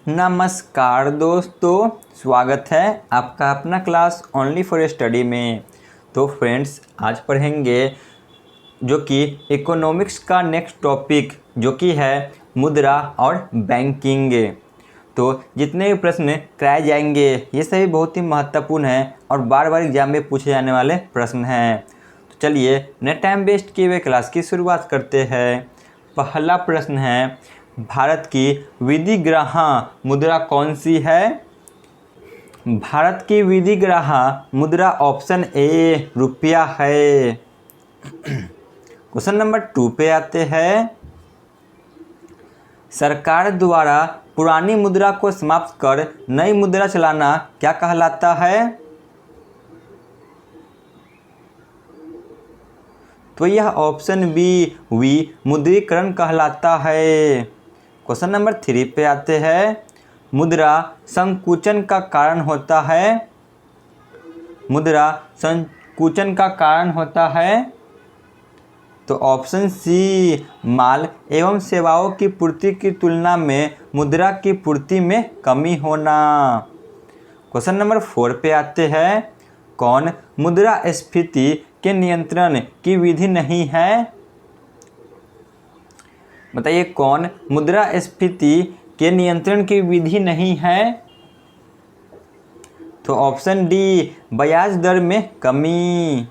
नमस्कार दोस्तों, स्वागत है आपका अपना क्लास ओनली फॉर स्टडी में। तो फ्रेंड्स, आज पढ़ेंगे जो कि इकोनॉमिक्स का नेक्स्ट टॉपिक जो कि है मुद्रा और बैंकिंग। तो जितने भी प्रश्न कराए जाएंगे ये सभी बहुत ही महत्वपूर्ण हैं और बार बार एग्जाम में पूछे जाने वाले प्रश्न हैं। तो चलिए न टाइम वेस्ट किए हुए क्लास की शुरुआत करते हैं। पहला प्रश्न है, भारत की विधिग्राह्य मुद्रा कौन सी है? भारत की विधिग्राह्य मुद्रा ऑप्शन ए रुपया है। क्वेश्चन नंबर 2 पे आते हैं। सरकार द्वारा पुरानी मुद्रा को समाप्त कर नई मुद्रा चलाना क्या कहलाता है? तो यह ऑप्शन बी विमुद्रीकरण कहलाता है। क्वेश्चन नंबर 3 पे आते हैं। मुद्रा संकुचन का कारण होता है। मुद्रा संकुचन का कारण होता है तो ऑप्शन सी माल एवं सेवाओं की पूर्ति की तुलना में मुद्रा की पूर्ति में कमी होना। क्वेश्चन नंबर 4 पे आते हैं। कौन मुद्रास्फीति के नियंत्रण की विधि नहीं है? बताइए, कौन मुद्रास्फीति के नियंत्रण की विधि नहीं है? तो ऑप्शन डी ब्याज दर में कमी।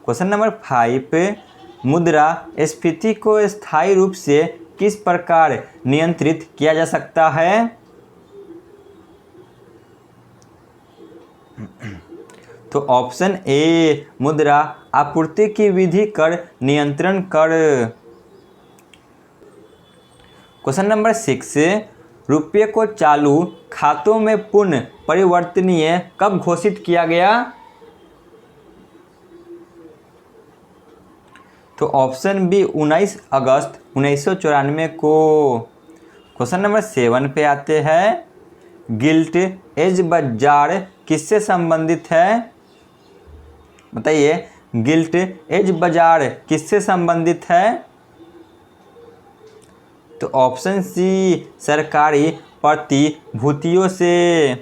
क्वेश्चन नंबर 5, मुद्रास्फीति को स्थायी रूप से किस प्रकार नियंत्रित किया जा सकता है? तो ऑप्शन ए मुद्रा आपूर्ति की विधि कर नियंत्रण कर। क्वेश्चन नंबर 6, रुपये को चालू खातों में पुनः परिवर्तनीय कब घोषित किया गया? तो ऑप्शन बी 19 अगस्त 1994 को। क्वेश्चन नंबर 7 पे आते हैं। गिल्ट एज बाजार किससे संबंधित है? बताइए, गिल्ट एज बाजार किससे संबंधित है? तो ऑप्शन सी सरकारी प्रतिभूतियों से।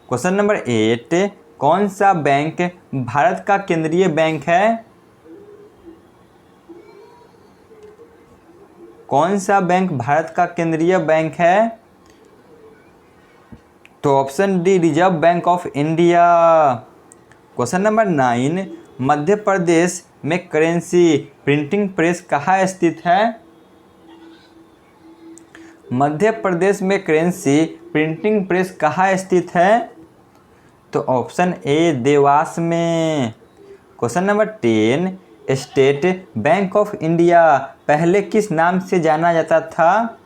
क्वेश्चन नंबर 8, कौन सा बैंक भारत का केंद्रीय बैंक है? कौन सा बैंक भारत का केंद्रीय बैंक है? तो option D reserve bank of India. Question number 9, Madhya Pradesh में करेंसी प्रिंटिंग प्रेस कहाँ स्थित है? मध्य प्रदेश में करेंसी प्रिंटिंग प्रेस कहाँ स्थित है? तो ऑप्शन ए देवास में। Question number 10, state bank of India पहले किस नाम से जाना जाता था?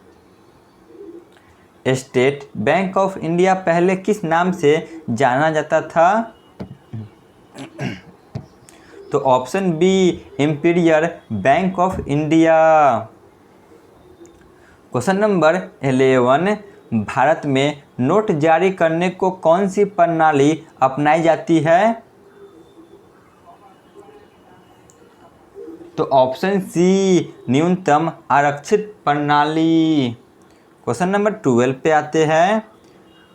स्टेट बैंक ऑफ इंडिया पहले किस नाम से जाना जाता था? तो option B Imperial Bank of India. Question number 11, Bharat में नोट जारी करने को कौन सी प्रणाली अपनाई जाती है? तो ऑप्शन सी न्यूनतम आरक्षित प्रणाली। क्वेश्चन नंबर 12 पे आते हैं।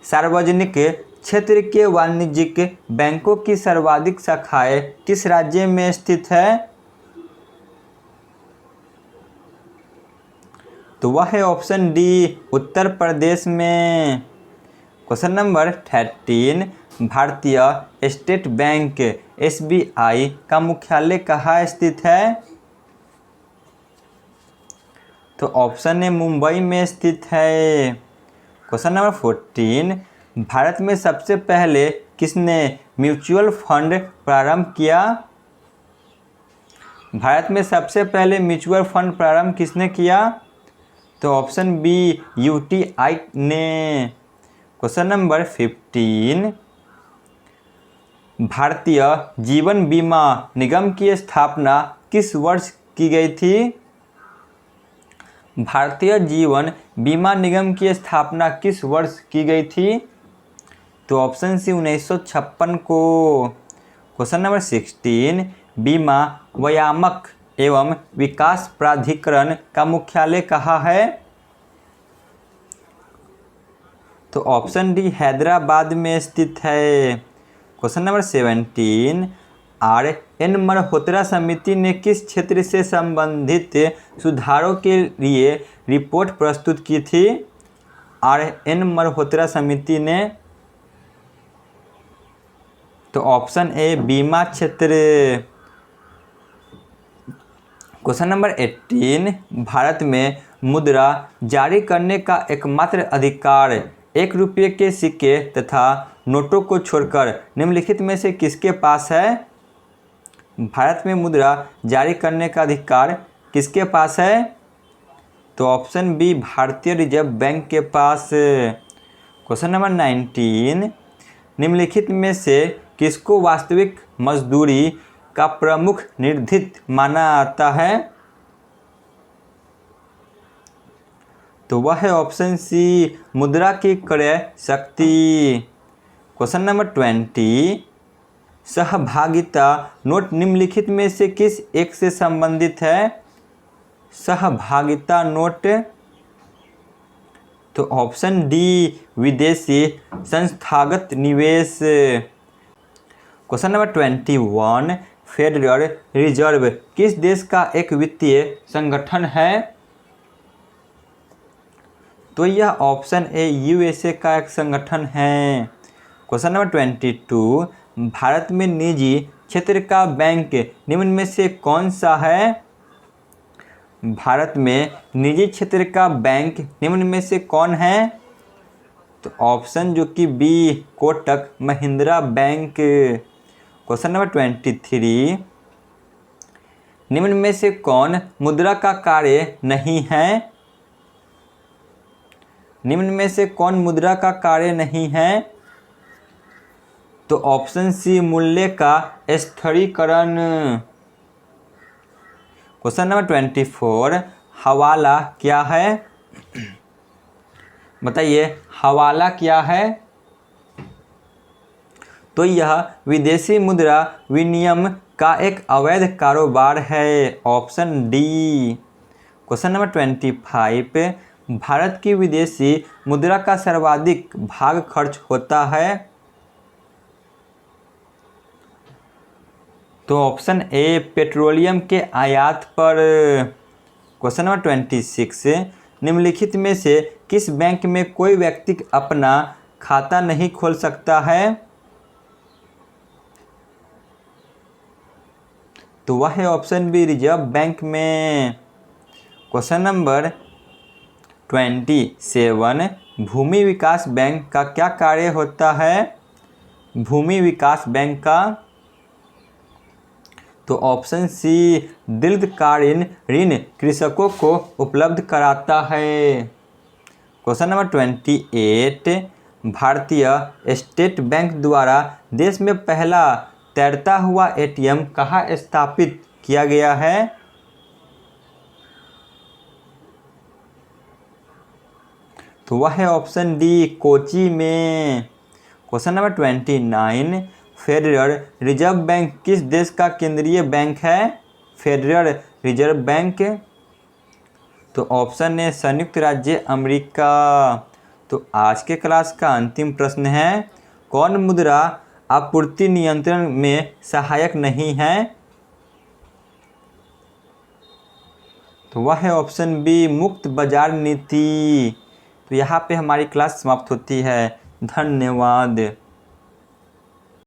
सार्वजनिक क्षेत्र के वाणिज्यिक बैंकों की सर्वाधिक शाखाएं किस राज्य में स्थित है? तो वह है ऑप्शन डी उत्तर प्रदेश में। क्वेश्चन नंबर 13, भारतीय स्टेट बैंक SBI का मुख्यालय कहाँ स्थित है? तो ऑप्शन ए मुंबई में स्थित है। क्वेश्चन नंबर 14, भारत में सबसे पहले किसने म्यूचुअल फंड प्रारंभ किया? भारत में सबसे पहले म्यूचुअल फंड प्रारंभ किसने किया? तो ऑप्शन बी UTI ने। क्वेश्चन नंबर 15, भारतीय जीवन बीमा निगम की स्थापना किस वर्ष की गई थी? भारतीय जीवन बीमा निगम की स्थापना किस वर्ष की गई थी? तो ऑप्शन सी 1956 को। क्वेश्चन नंबर 16, बीमा वयामक एवं विकास प्राधिकरण का मुख्यालय कहाँ है? तो ऑप्शन डी हैदराबाद में स्थित है। क्वेश्चन नंबर 17, RN मल्होत्रा समिति ने किस क्षेत्र से संबंधित सुधारों के लिए रिपोर्ट प्रस्तुत की थी? RN मल्होत्रा समिति ने, तो ऑप्शन ए बीमा क्षेत्र। क्वेश्चन नंबर 18, भारत में मुद्रा जारी करने का एकमात्र अधिकार 1 रुपये के सिक्के तथा नोटों को छोड़कर निम्नलिखित में से किसके पास है? भारत में मुद्रा जारी करने का अधिकार किसके पास है? तो ऑप्शन बी भारतीय रिजर्व बैंक के पास। क्वेश्चन नंबर 19, निम्नलिखित में से किसको वास्तविक मजदूरी का प्रमुख निर्धारक माना जाता है? तो वह है ऑप्शन सी मुद्रा की क्रय शक्ति। क्वेश्चन नंबर 20, सहभागिता नोट निम्नलिखित में से किस एक से संबंधित है? सहभागिता नोट, तो ऑप्शन डी विदेशी संस्थागत निवेश। क्वेश्चन नंबर 21, फेडरल रिजर्व किस देश का एक वित्तीय संगठन है? तो यह ऑप्शन ए USA का एक संगठन है। क्वेश्चन नंबर 22, भारत में निजी क्षेत्र का बैंक निम्न में से कौन सा है? भारत में निजी क्षेत्र का बैंक निम्न में से कौन है? तो ऑप्शन जो कि B Kotak Mahindra Bank. Question number 23, निम्न में से कौन मुद्रा का कार्य नहीं है? निम्न में से कौन मुद्रा का कार्य नहीं है? तो ऑप्शन सी मूल्य का स्थिरीकरण। क्वेश्चन नंबर 24, हवाला क्या है? बताइए हवाला क्या है? तो यह विदेशी मुद्रा विनिमय का एक अवैध कारोबार है। Option D. Question number 25, Bharat की विदेशी मुद्रा का सर्वाधिक भाग खर्च होता है? तो ऑप्शन ए पेट्रोलियम के आयात पर। क्वेश्चन नंबर 26, निम्नलिखित में से किस बैंक में कोई व्यक्ति अपना खाता नहीं खोल सकता है? तो वह है ऑप्शन बी रिजर्व बैंक में। क्वेश्चन नंबर 27, भूमि विकास बैंक का क्या कार्य होता है? भूमि विकास बैंक का, तो ऑप्शन सी दीर्घकालीन ऋण कृषकों को उपलब्ध कराता है। क्वेश्चन नंबर 28, भारतीय स्टेट बैंक द्वारा देश में पहला तैरता हुआ ATM कहाँ स्थापित किया गया है? तो वह है ऑप्शन डी कोची में। Question number 29, federal reserve bank किस देश का केंद्रीय बैंक है? फेडरल रिजर्व बैंक, तो ऑप्शन है संयुक्त राज्य अमेरिका। तो आज के क्लास का अंतिम प्रश्न है, कौन मुद्रा आपूर्ति नियंत्रण में सहायक नहीं है? तो वह है ऑप्शन बी मुक्त बाजार नीति। तो यहाँ पे हमारी क्लास समाप्त होती है। धन्यवाद।